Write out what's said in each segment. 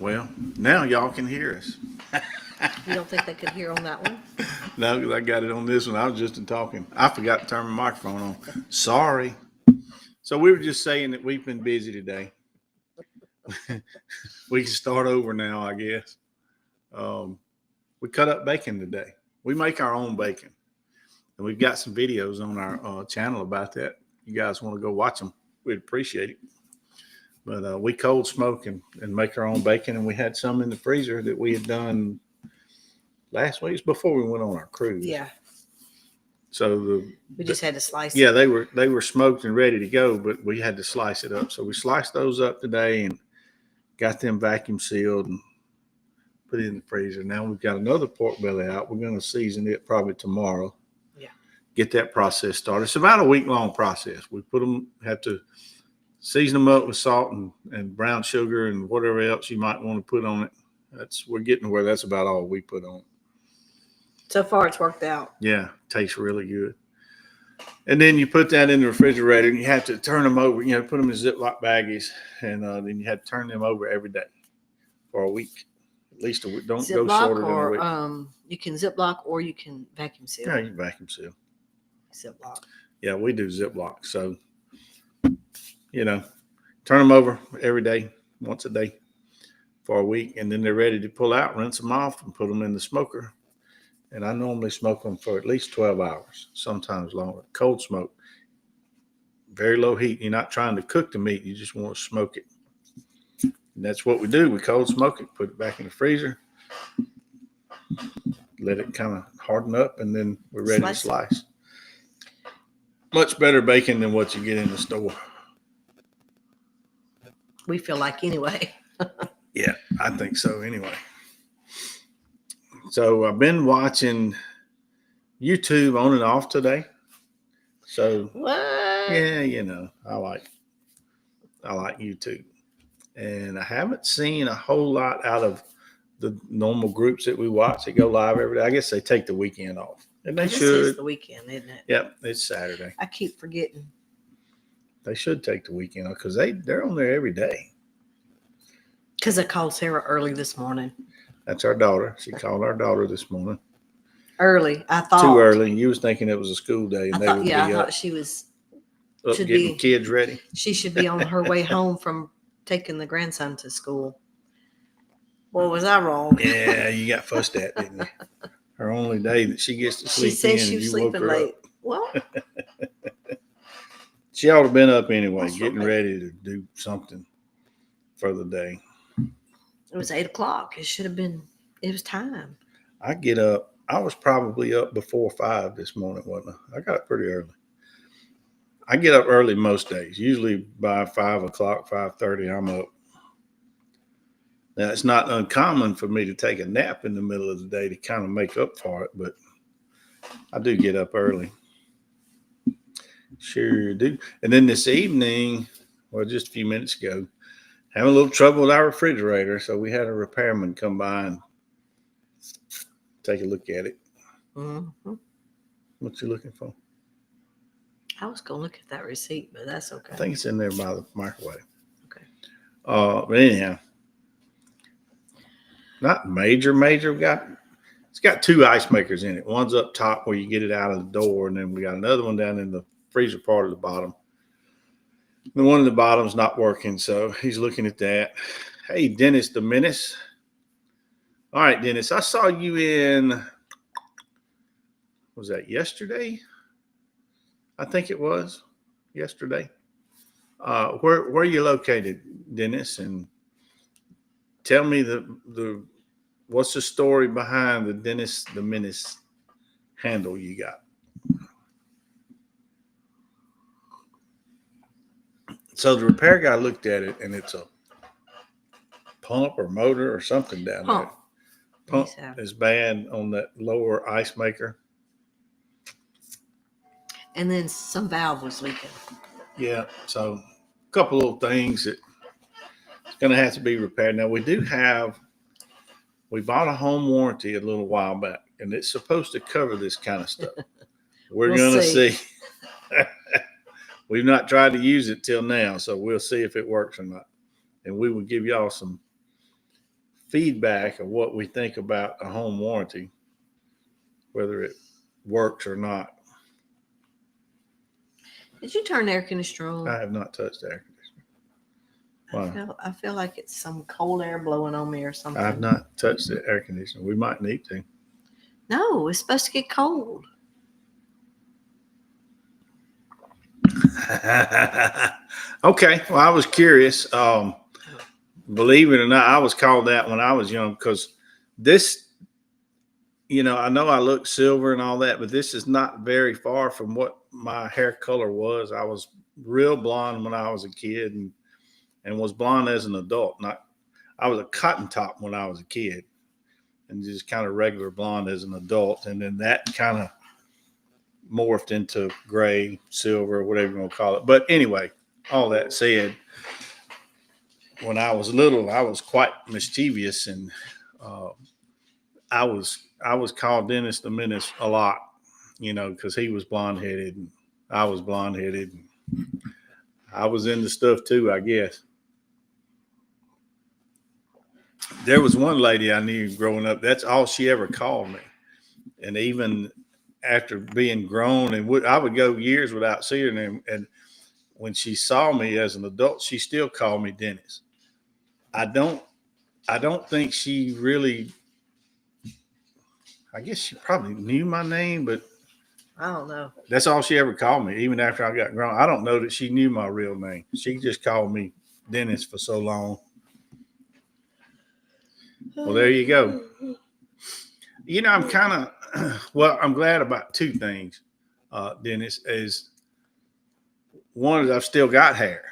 Well, now y'all can hear us. You don't think they could hear on that one? No, 'cause I got it on this one. I was just talking. I forgot to turn my microphone on. Sorry. So we were just saying that we've been busy today. We can start over now, I guess. We cut up bacon today. We make our own bacon, and we've got some videos on our channel about that. You guys want to go watch them? We'd appreciate it. But we cold smoke and make our own bacon, and we had some in the freezer that we had done last week. It's before we went on our cruise. Yeah. So we just had to slice yeah, it. they were smoked and ready to go, but we had to slice it up. So we sliced those up today and got them vacuum sealed and put it in the freezer. Now we've got another pork belly out. We're going to season it probably tomorrow. Yeah. Get that process started. It's about a week-long process. We have to season them up with salt and brown sugar and whatever else you might want to put on it. We're getting to where that's about all we put on it. So far, it's worked out. Yeah, tastes really good. And then you put that in the refrigerator, and you have to turn them over. Put them in Ziploc baggies, and then you have to turn them over every day for a week. At least a week. Don't Ziploc go shorter than a week. You can Ziploc or you can vacuum seal. Yeah, you can vacuum seal. Ziploc. Yeah, we do Ziploc. So, turn them over every day, once a day for a week, and then they're ready to pull out, rinse them off, and put them in the smoker. And I normally smoke them for at least 12 hours, sometimes longer. Cold smoke, very low heat. You're not trying to cook the meat. You just want to smoke it. And that's what we do. We cold smoke it, put it back in the freezer, let it kind of harden up, and then we're ready to slice. Much better bacon than what you get in the store. We feel like anyway. Yeah, I think so anyway. So I've been watching YouTube on and off today. So what? Yeah, I like YouTube. And I haven't seen a whole lot out of the normal groups that we watch that go live every day. I guess they take the weekend off. And they should. This is the weekend, isn't it? Yep, it's Saturday. I keep forgetting. They should take the weekend off because they're on there every day. Because I called Sarah early this morning. That's our daughter. She called our daughter this morning. Early, I thought. Too early. You was thinking it was a school day, and I thought she was up getting kids ready. She should be on her way home from taking the grandson to school. Well, was I wrong? Yeah, you got fussed at, didn't you? Her only day that she gets to sleep. She said she was sleeping late. Well, she ought to have been up anyway, getting ready to do something for the day. It was 8 o'clock. It should have been. It was time. I get up. I was probably up before 5 this morning, wasn't I? I got up pretty early. I get up early most days. Usually by 5 o'clock, 5:30, I'm up. Now, it's not uncommon for me to take a nap in the middle of the day to kind of make up for it, but I do get up early. Sure do. And then this evening, well, just a few minutes ago, having a little trouble with our refrigerator, so we had a repairman come by and take a look at it. Mm-hmm. What you looking for? I was going to look at that receipt, but that's okay. I think it's in there by the microwave. Okay. But anyhow, not major. It's got 2 ice makers in it. One's up top where you get it out of the door, and then we got another one down in the freezer part of the bottom. The one in the bottom's not working, so he's looking at that. Hey, Dennis the Menace. All right, Dennis, I saw you in, was that yesterday? I think it was yesterday. Where are you located, Dennis? And tell me what's the story behind the Dennis the Menace handle you got? So the repair guy looked at it, and it's a pump or motor or something down there. Pump is bad on that lower ice maker. And then some valve was leaking. Yeah, so a couple little things that it's going to have to be repaired. Now, we bought a home warranty a little while back, and it's supposed to cover this kind of stuff. We'll going to see. We've not tried to use it till now, so we'll see if it works or not. And we will give y'all some feedback of what we think about a home warranty, whether it works or not. Did you turn the air conditioner on? I have not touched the air conditioner. Wow. I feel like it's some cold air blowing on me or something. I have not touched the air conditioner. We might need to. No, it's supposed to get cold. Okay. Well, I was curious. Believe it or not, I was called that when I was young because this, I know I look silver and all that, but this is not very far from what my hair color was. I was real blonde when I was a kid and was blonde as an adult. I was a cotton top when I was a kid and just kind of regular blonde as an adult. And then that kind of morphed into gray, silver, whatever you want to call it. But anyway, all that said, when I was little, I was quite mischievous, and I was called Dennis the Menace a lot, because he was blonde headed and I was blonde headed. I was into stuff too, I guess. There was one lady I knew growing up. That's all she ever called me, and even after being grown, and I would go years without seeing her, and when she saw me as an adult, she still called me Dennis. I don't think she really. I guess she probably knew my name, but I don't know. That's all she ever called me, even after I got grown. I don't know that she knew my real name. She just called me Dennis for so long. Well, there you go. I'm kind of, I'm glad about two things, Dennis, is one is I've still got hair.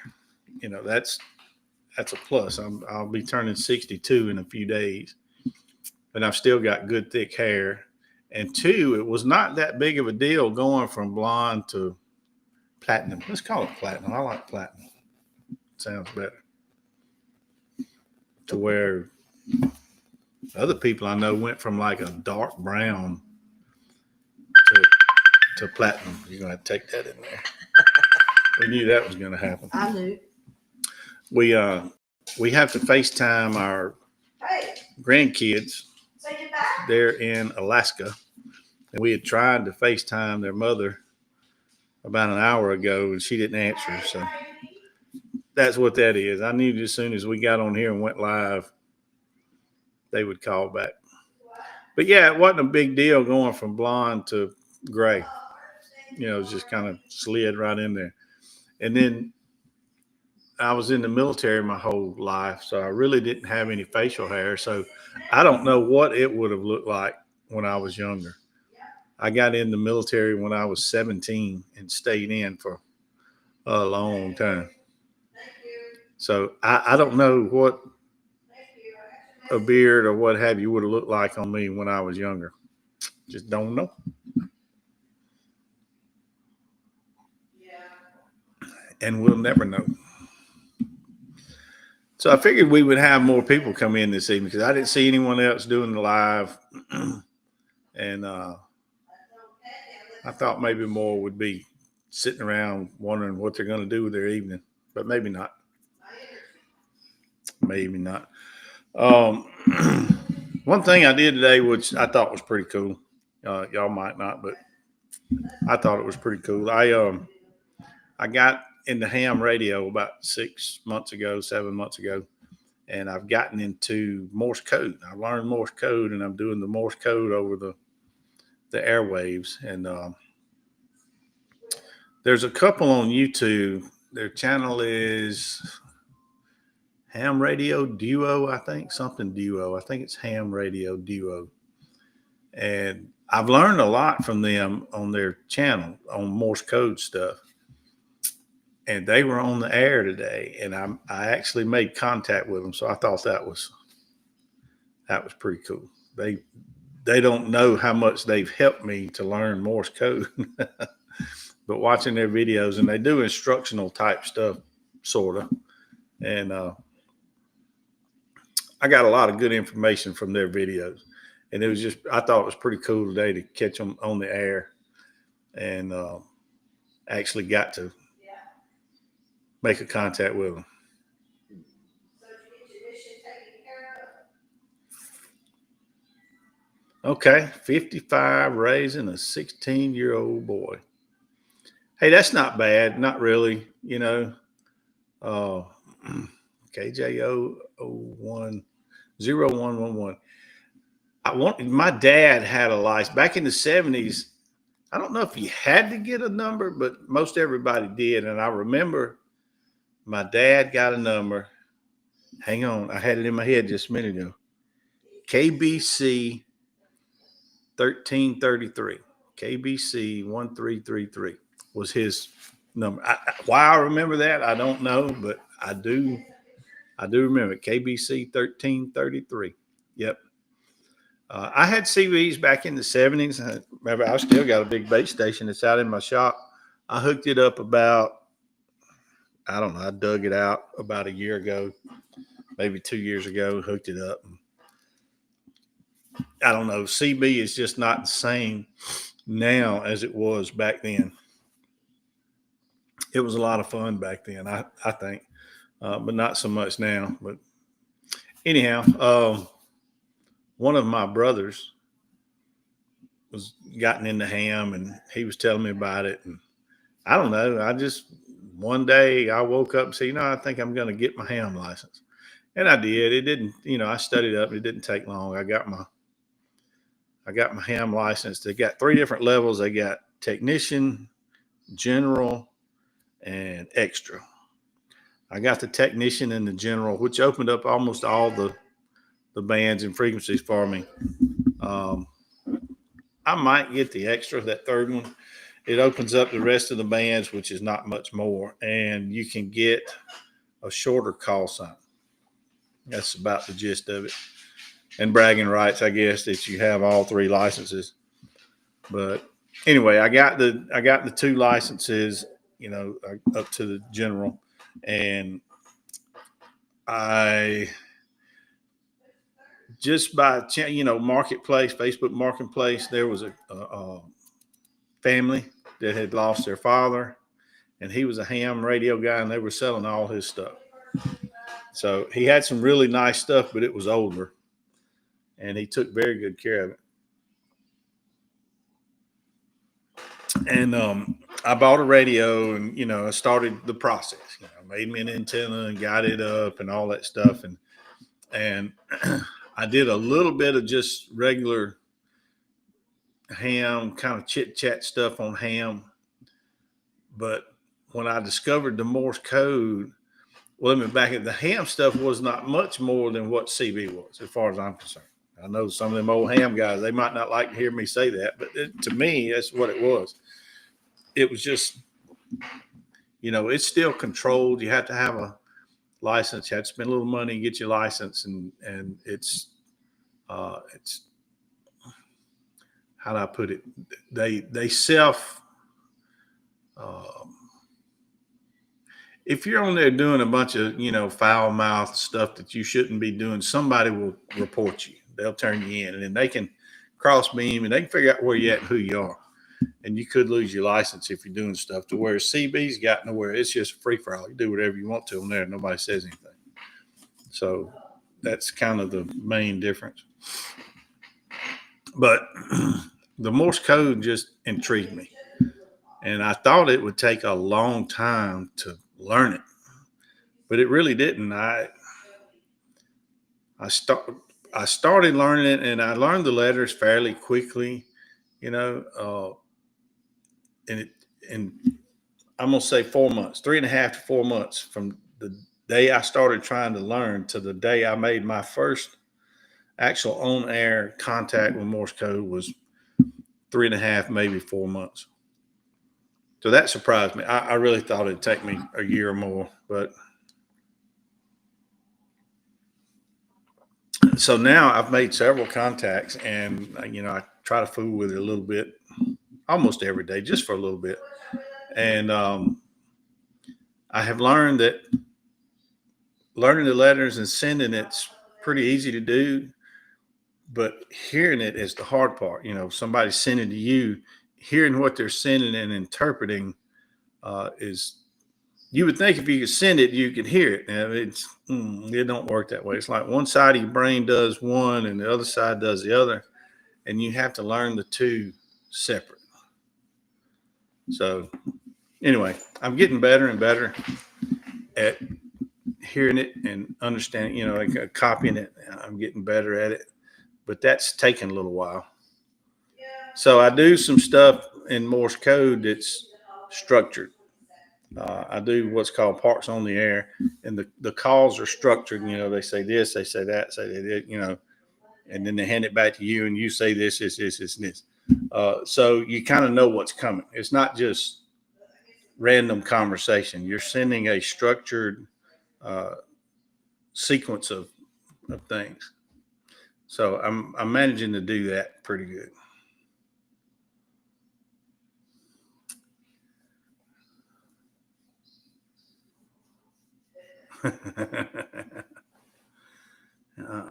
That's a plus. I'll be turning 62 in a few days, and I've still got good thick hair. And two, it was not that big of a deal going from blonde to platinum. Let's call it platinum. I like platinum. Sounds better. To where other people I know went from like a dark brown to platinum. You're going to have to take that in there. We knew that was going to happen. I knew. We have to FaceTime our grandkids. They're in Alaska. And we had tried to FaceTime their mother about an hour ago, and she didn't answer. So that's what that is. I knew as soon as we got on here and went live, they would call back. But yeah, it wasn't a big deal going from blonde to gray. It just kind of slid right in there. And then I was in the military my whole life, so I really didn't have any facial hair. So I don't know what it would have looked like when I was younger. I got in the military when I was 17 and stayed in for a long time. So I don't know what a beard or what have you would have looked like on me when I was younger. Just don't know. And we'll never know. So I figured we would have more people come in this evening because I didn't see anyone else doing the live. And I thought maybe more would be sitting around wondering what they're going to do with their evening, but maybe not. Maybe not. One thing I did today, which I thought was pretty cool. Y'all might not, but I thought it was pretty cool. I got into ham radio about 7 months ago, and I've gotten into Morse code. I learned Morse code, and I'm doing the Morse code over the airwaves. And there's a couple on YouTube. Their channel is Ham Radio Duo, I think. Something Duo. I think it's Ham Radio Duo. And I've learned a lot from them on their channel on Morse code stuff. And they were on the air today, and I actually made contact with them. So I thought that was pretty cool. They don't know how much they've helped me to learn Morse code, but watching their videos, and they do instructional type stuff, sort of. And I got a lot of good information from their videos, and I thought it was pretty cool today to catch them on the air, and actually got to make a contact with them. Okay, 55 raising a 16-year-old boy. Hey, that's not bad. Not really, you know. Uh, KJO 010111. My dad had a license back in the 70s. I don't know if you had to get a number, but most everybody did. And I remember my dad got a number. Hang on, I had it in my head just a minute ago. KBC 1333. KBC 1333 was his number. Why I remember that, I don't know, but I do remember it. KBC 1333. Yep. I had CVs back in the 70s. Remember, I still got a big base station that's out in my shop. I hooked it up I don't know, I dug it out about a year ago, maybe 2 years ago, hooked it up. I don't know. CB is just not the same now as it was back then. It was a lot of fun back then, I think, but not so much now. But anyhow, one of my brothers was gotten into ham, and he was telling me about it. And I don't know. One day I woke up and said, I think I'm going to get my ham license. And I did. It didn't, I studied up. It didn't take long. I got my ham license. They got 3 different levels. They got technician, general, and extra. I got the technician and the general, which opened up almost all the bands and frequencies for me. I might get the extra, that third one. It opens up the rest of the bands, which is not much more, and you can get a shorter call sign. That's about the gist of it. And bragging rights, I guess, that you have all 3 licenses. But anyway, I got the 2 licenses, up to the general, and I just by marketplace, Facebook Marketplace, there was a family that had lost their father, and he was a ham radio guy, and they were selling all his stuff. So he had some really nice stuff, but it was older, and he took very good care of it. And I bought a radio, and I started the process. Made me an antenna and got it up and all that stuff, and I did a little bit of just regular ham, kind of chit chat stuff on ham. But when I discovered the Morse code, well, let me back it. The ham stuff was not much more than what CB was, as far as I'm concerned. I know some of them old ham guys, they might not like to hear me say that, but to me, that's what it was. It was just, it's still controlled. You have to have a license. You have to spend a little money and get your license, and it's how do I put it? They self. If you're on there doing a bunch of, foul mouth stuff that you shouldn't be doing, somebody will report you. They'll turn you in, and then they can cross beam and they can figure out where you're at and who you are. And you could lose your license if you're doing stuff to where CB's got nowhere. It's just free for all. You do whatever you want to on there. Nobody says anything. So that's kind of the main difference. But the Morse code just intrigued me. And I thought it would take a long time to learn it, but it really didn't. I started learning it, and I learned the letters fairly quickly, and I'm gonna say 4 months, 3.5 to 4 months from the day I started trying to learn to the day I made my first actual on-air contact with Morse code was 3.5, maybe 4 months. So that surprised me. I really thought it'd take me a year or more, but so now I've made several contacts, and I try to fool with it a little bit, almost every day, just for a little bit. And I have learned that learning the letters and sending it's pretty easy to do, but hearing it is the hard part. Somebody sending to you, hearing what they're sending and interpreting is. You would think if you could send it, you could hear it. And it don't work that way. It's like one side of your brain does one and the other side does the other. and you have to learn the two separate. So anyway, I'm getting better and better at hearing it and understanding, like copying it. I'm getting better at it, but that's taken a little while. So I do some stuff in Morse code that's structured. I do what's called parts on the air, and the calls are structured. They say this, they say that, say that, and then they hand it back to you, and you say this, this, and this. So you kind of know what's coming. It's not just random conversation. You're sending a structured sequence of things. So I'm managing to do that pretty good.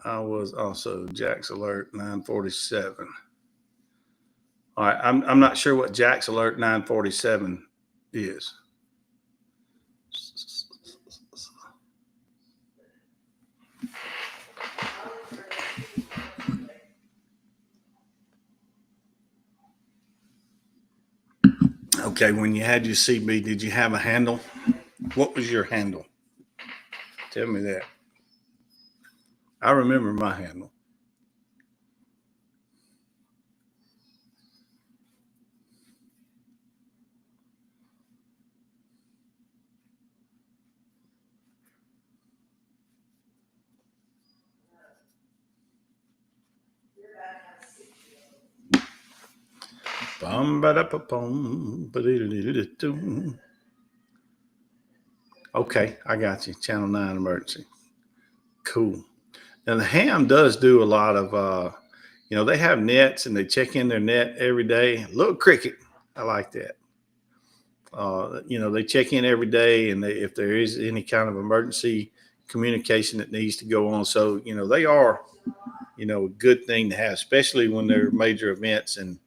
I was also Jack's Alert 947. All right, I'm not sure what Jack's Alert 947 is. Okay, when you had your CB, did you have a handle? What was your handle? Tell me that. I remember my handle. Okay, I got you. Channel 9 emergency. Cool. Now the ham does do a lot of they have nets and they check in their net every day. Little cricket. I like that. They check in every day, and if there is any kind of emergency communication that needs to go on. So, they are, a good thing to have, especially when there are major events and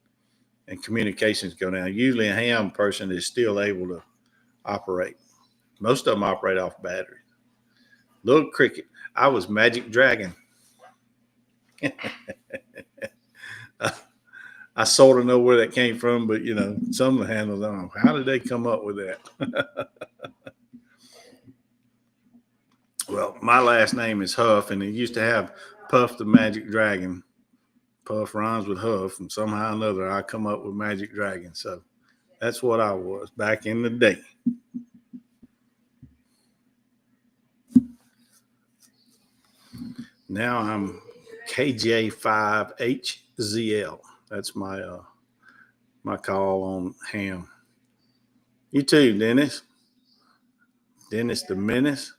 communications go down. Usually a ham person is still able to operate. Most of them operate off battery. Little cricket. I was Magic Dragon. I sort of know where that came from, but some of the handles, I don't know. How did they come up with that? Well, my last name is Huff, and it used to have Puff the Magic Dragon. Puff rhymes with Huff, and somehow or another I come up with Magic Dragon. So that's what I was back in the day. Now I'm KJ5HZL. That's my call on ham. You too, Dennis. Dennis the Menace.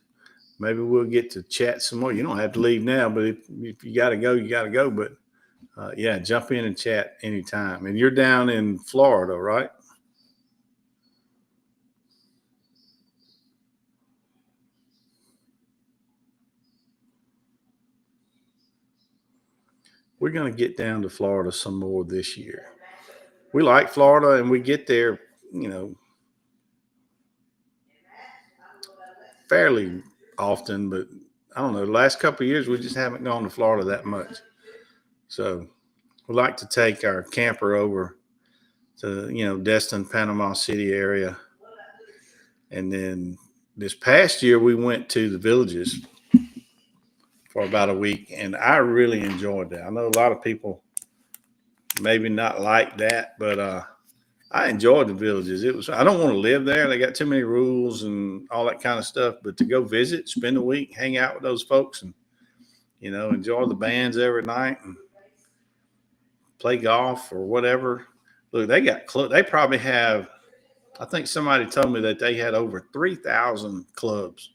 Maybe we'll get to chat some more. You don't have to leave now, but if you got to go, you got to go. But yeah, jump in and chat anytime. And you're down in Florida, right? We're going to get down to Florida some more this year. We like Florida, and we get there, fairly often, but I don't know. The last couple of years, we just haven't gone to Florida that much. So we like to take our camper over to, Destin, Panama City area. And then this past year, we went to the Villages for about a week, and I really enjoyed that. I know a lot of people maybe not like that, but I enjoyed the Villages. I don't want to live there. They got too many rules and all that kind of stuff. But to go visit, spend a week, hang out with those folks, and enjoy the bands every night and play golf or whatever. Look, they probably have. I think somebody told me that they had over 3,000 clubs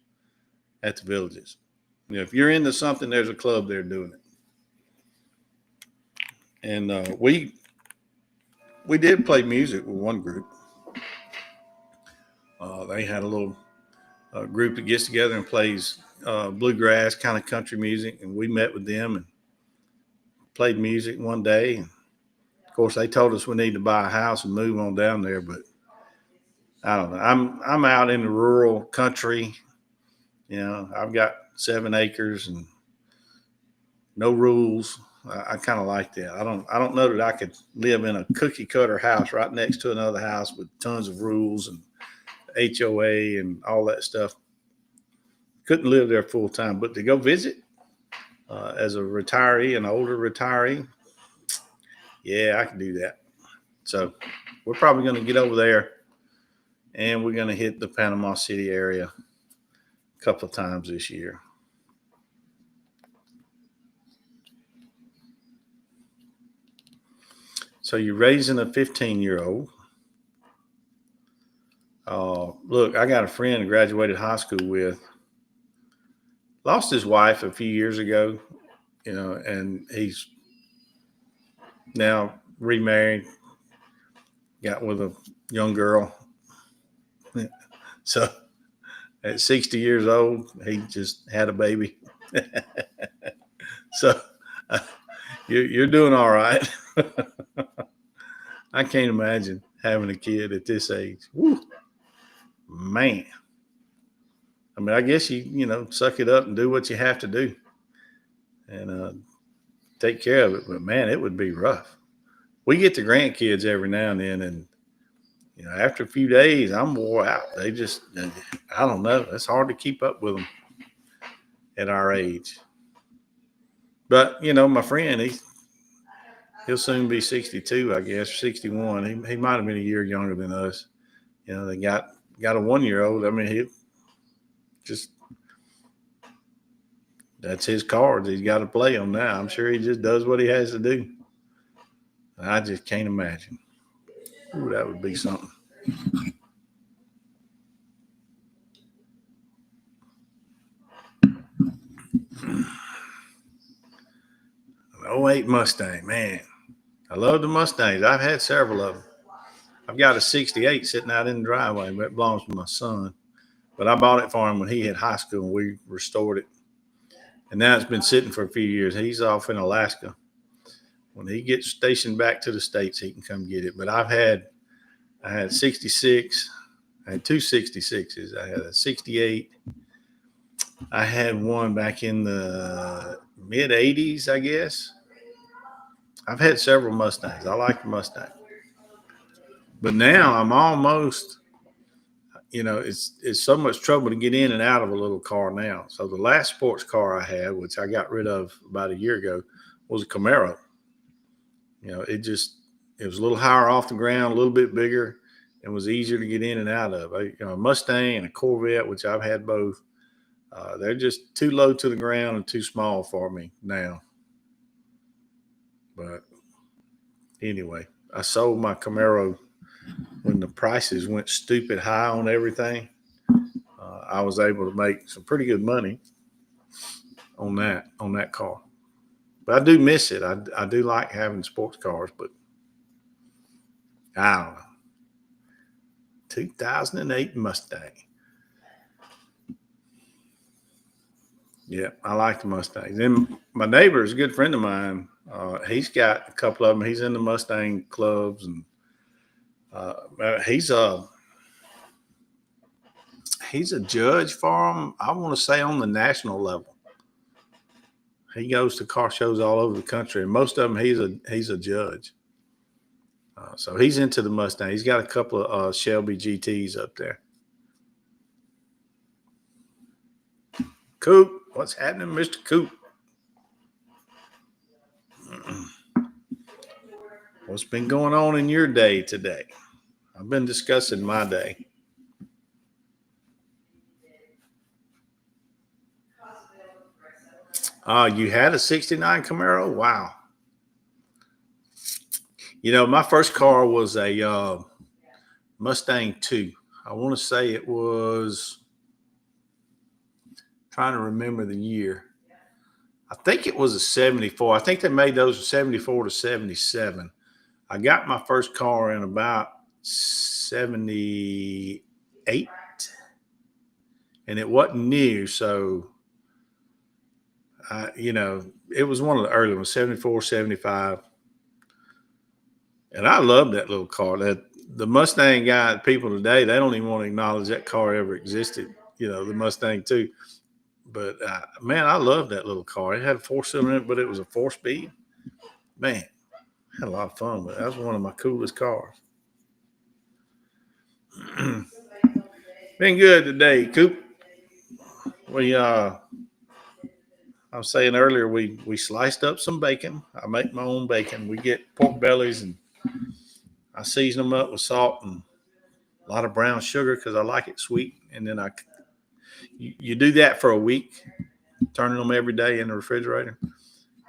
at the Villages. If you're into something, there's a club there doing it. And we did play music with one group. They had a little group that gets together and plays bluegrass kind of country music, and we met with them and played music one day. And of course, they told us we need to buy a house and move on down there, but I don't know. I'm out in the rural country. I've got 7 acres and no rules. I kind of like that. I don't know that I could live in a cookie cutter house right next to another house with tons of rules and HOA and all that stuff. Couldn't live there full time, but to go visit as a retiree, an older retiree, yeah, I can do that. So we're probably going to get over there, and we're going to hit the Panama City area a couple of times this year. So you're raising a 15-year-old. Look, I got a friend I graduated high school with. Lost his wife a few years ago, and he's now remarried, got with a young girl. So at 60 years old, he just had a baby. So you're doing all right. I can't imagine having a kid at this age. Woo, man. I mean, I guess you suck it up and do what you have to do and take care of it. But man, it would be rough. We get the grandkids every now and then, and after a few days, I'm wore out. I don't know. It's hard to keep up with them at our age. But my friend, he'll soon be 62, I guess, 61. He might have been a year younger than us. They got a 1-year-old. I mean, he just, that's his cards. He's got to play them now. I'm sure he just does what he has to do. I just can't imagine. Ooh, that would be something. An 08 Mustang, man. I love the Mustangs. I've had several of them. I've got a 68 sitting out in the driveway, but it belongs to my son. But I bought it for him when he had high school, and we restored it. And now it's been sitting for a few years. He's off in Alaska. When he gets stationed back to the States, he can come get it. But I had 66. I had two 66s. I had a 68. I had one back in the mid 80s, I guess. I've had several Mustangs. I like the Mustang. But now I'm almost, it's so much trouble to get in and out of a little car now. So the last sports car I had, which I got rid of about a year ago, was a Camaro. It was a little higher off the ground, a little bit bigger, and was easier to get in and out of. A Mustang and a Corvette, which I've had both, they're just too low to the ground and too small for me now. But anyway, I sold my Camaro when the prices went stupid high on everything. I was able to make some pretty good money on that car. But I do miss it. I do like having sports cars, but I don't know. 2008 Mustang. Yeah, I like the Mustangs. And my neighbor is a good friend of mine. He's got a couple of them. He's in the Mustang clubs, and he's a judge for them. I want to say on the national level. He goes to car shows all over the country, and most of them he's a judge. So he's into the Mustang. He's got a couple of Shelby GTs up there. Coop, what's happening, Mr. Coop? What's been going on in your day today? I've been discussing my day. You had a 69 Camaro? Wow. My first car was a Mustang 2. I want to say it was, trying to remember the year. I think it was a 74. I think they made those 74 to 77. I got my first car in about 78, and it wasn't new. So, it was one of the early ones, 74, 75. And I love that little car. The Mustang guy, people today, they don't even want to acknowledge that car ever existed, the Mustang 2. But, man, I love that little car. It had a 4-cylinder in it, but it was a 4-speed. Man, had a lot of fun with it. That was one of my coolest cars. Been good today, Coop. We I was saying earlier we sliced up some bacon. I make my own bacon. We get pork bellies and I season them up with salt and a lot of brown sugar because I like it sweet. And then you do that for a week, turning them every day in the refrigerator,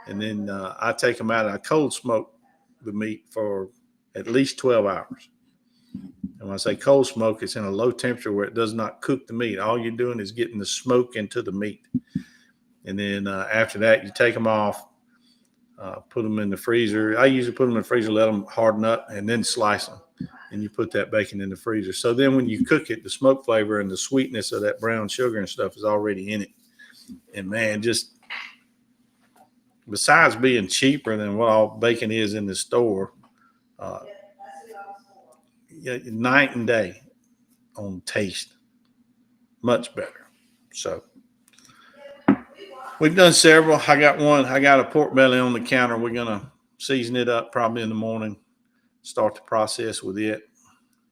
and then I take them out and I cold smoke the meat for at least 12 hours. And when I say cold smoke, it's in a low temperature where it does not cook the meat. All you're doing is getting the smoke into the meat. And then after that, you take them off, put them in the freezer. I usually put them in the freezer, let them harden up, and then slice them. And you put that bacon in the freezer. So then when you cook it, the smoke flavor and the sweetness of that brown sugar and stuff is already in it. And man, just besides being cheaper than what all bacon is in the store, uh, night and day on taste, much better. So we've done several. I got a pork belly on the counter. We're gonna season it up probably in the morning, start the process with it,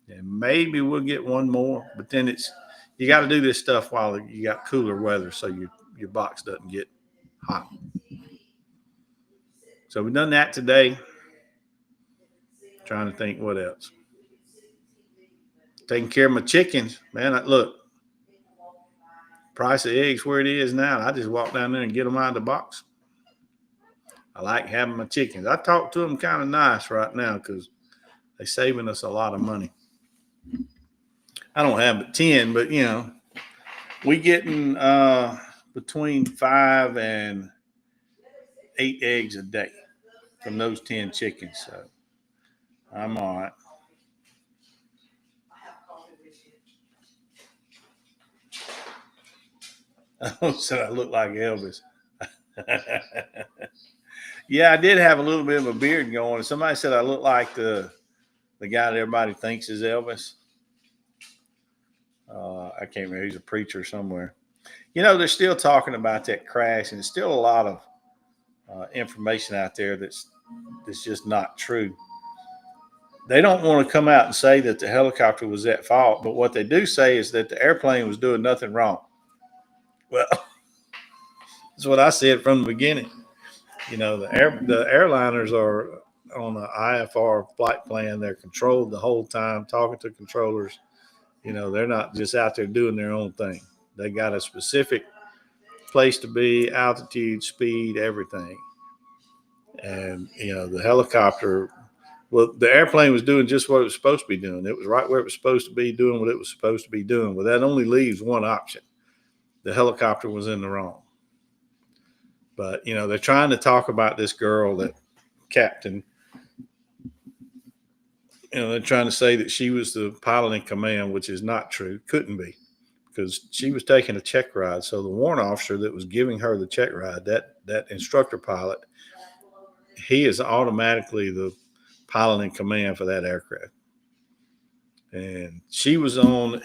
and maybe we'll get one more. But then you got to do this stuff while you got cooler weather, so your box doesn't get hot. So we've done that today. Trying to think what else. Taking care of my chickens, man. Look, price of eggs where it is now. I just walk down there and get them out of the box. I like having my chickens. I talk to them kind of nice right now because they're saving us a lot of money. I don't have but 10, but we getting between 5 and 8 eggs a day from those 10 chickens. So I'm all right. I said I look like Elvis. Yeah, I did have a little bit of a beard going. Somebody said I look like the guy that everybody thinks is Elvis. I can't remember. He's a preacher somewhere. They're still talking about that crash, and there's still a lot of information out there that's just not true. They don't want to come out and say that the helicopter was at fault, but what they do say is that the airplane was doing nothing wrong. Well, that's what I said from the beginning. The airliners are on the IFR flight plan. They're controlled the whole time, talking to controllers. They're not just out there doing their own thing. They got a specific place to be, altitude, speed, everything. And, the helicopter, well, the airplane was doing just what it was supposed to be doing. It was right where it was supposed to be, doing what it was supposed to be doing. Well, that only leaves one option. The helicopter was in the wrong. But, they're trying to talk about this girl, that captain. They're trying to say that she was the pilot in command, which is not true. Couldn't be, because she was taking a check ride. So the warrant officer that was giving her the check ride, that instructor pilot, he is automatically the pilot in command for that aircraft. And she was on,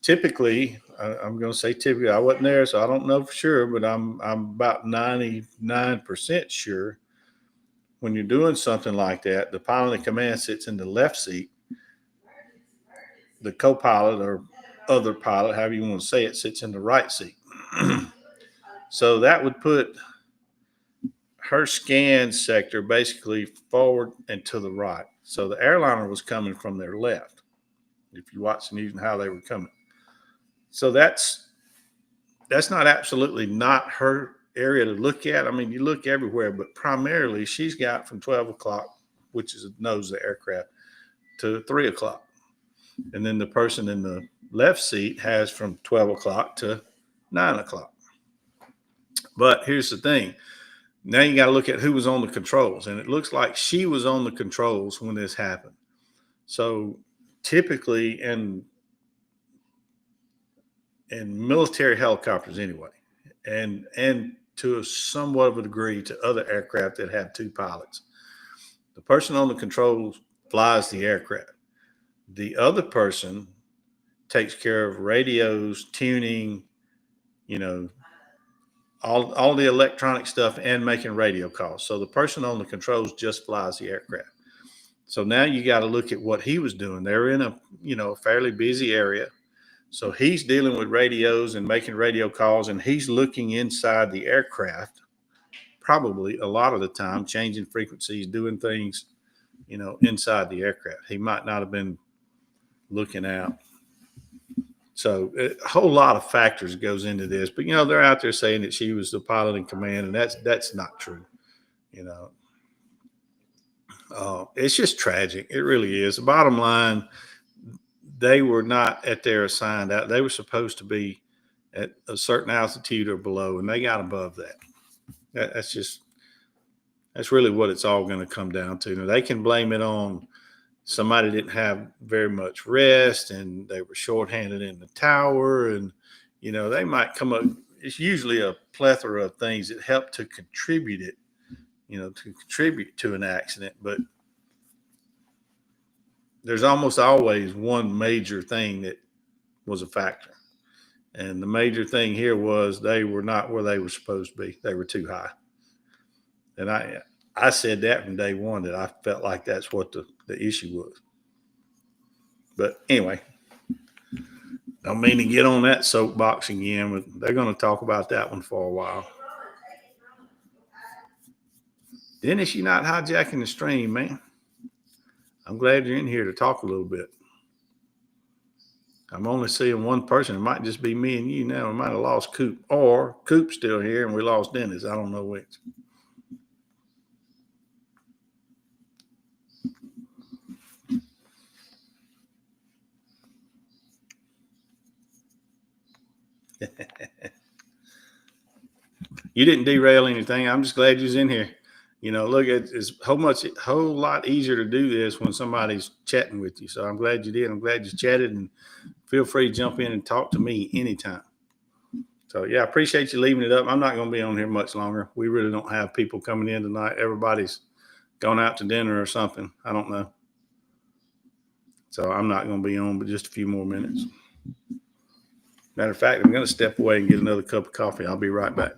typically, I'm going to say typically, I wasn't there, so I don't know for sure, but I'm about 99% sure when you're doing something like that, the pilot in command sits in the left seat. The co-pilot or other pilot, however you want to say it, sits in the right seat. So that would put her scan sector basically forward and to the right. So the airliner was coming from their left, if you watch the news and how they were coming. So that's not absolutely not her area to look at. I mean, you look everywhere, but primarily she's got from 12 o'clock, which is nose of the aircraft, to 3 o'clock. And then the person in the left seat has from 12 o'clock to 9 o'clock. But here's the thing. Now you got to look at who was on the controls. And it looks like she was on the controls when this happened. So typically in military helicopters anyway, and to a somewhat of a degree to other aircraft that have two pilots, the person on the controls flies the aircraft. The other person takes care of radios, tuning, all the electronic stuff and making radio calls. So the person on the controls just flies the aircraft. So now you got to look at what he was doing. They're in a fairly busy area. So he's dealing with radios and making radio calls, and he's looking inside the aircraft, probably a lot of the time, changing frequencies, doing things, inside the aircraft. He might not have been looking out. So a whole lot of factors goes into this, but they're out there saying that she was the pilot in command, and that's not true. It's just tragic. It really is. The bottom line, they were not at their assigned out. They were supposed to be at a certain altitude or below, and they got above that. That's really what it's all going to come down to. Now, they can blame it on somebody didn't have very much rest and they were shorthanded in the tower, and they might come up. It's usually a plethora of things that help to contribute to an accident, but there's almost always one major thing that was a factor. And the major thing here was they were not where they were supposed to be. They were too high. And I said that from day one, that I felt like that's what the issue was. But anyway, don't mean to get on that soapbox again, but they're going to talk about that one for a while. Dennis, you're not hijacking the stream, man. I'm glad you're in here to talk a little bit. I'm only seeing one person. It might just be me and you now. We might have lost Coop, or Coop's still here and we lost Dennis. I don't know which. You didn't derail anything. I'm just glad you was in here. Look, it's whole lot easier to do this when somebody's chatting with you. So I'm glad you did. I'm glad you chatted, and feel free to jump in and talk to me anytime. So yeah, I appreciate you leaving it up. I'm not going to be on here much longer. We really don't have people coming in tonight. Everybody's gone out to dinner or something. I don't know. So I'm not going to be on but just a few more minutes. Matter of fact, I'm going to step away and get another cup of coffee. I'll be right back.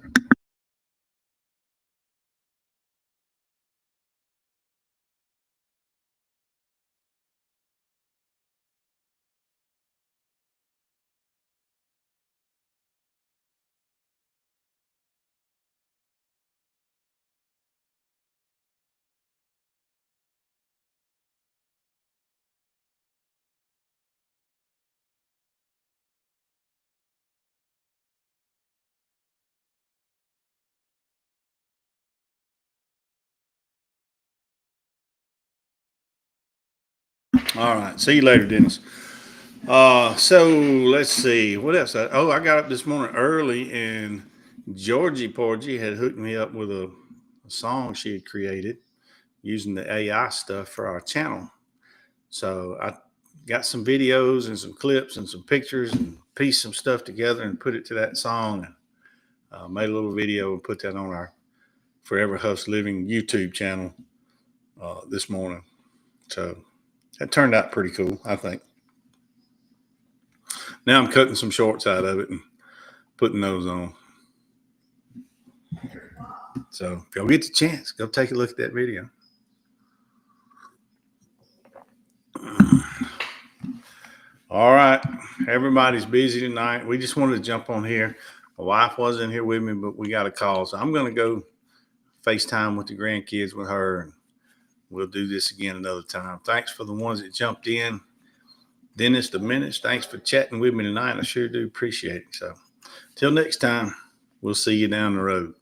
All right. See you later, Dennis. So let's see. What else? I got up this morning early, and Georgie Porgy had hooked me up with a song she had created using the AI stuff for our channel. So I got some videos and some clips and some pictures and pieced some stuff together and put it to that song, and made a little video and put that on our ForeverHuffsLiving YouTube channel this morning. So that turned out pretty cool, I think. Now I'm cutting some shorts out of it and putting those on. So if y'all get the chance, go take a look at that video. All right. Everybody's busy tonight. We just wanted to jump on here. My wife wasn't here with me, but we got a call. So I'm going to go FaceTime with the grandkids with her, and we'll do this again another time. Thanks for the ones that jumped in. Dennis the Menace, thanks for chatting with me tonight. I sure do appreciate it. So till next time, we'll see you down the road.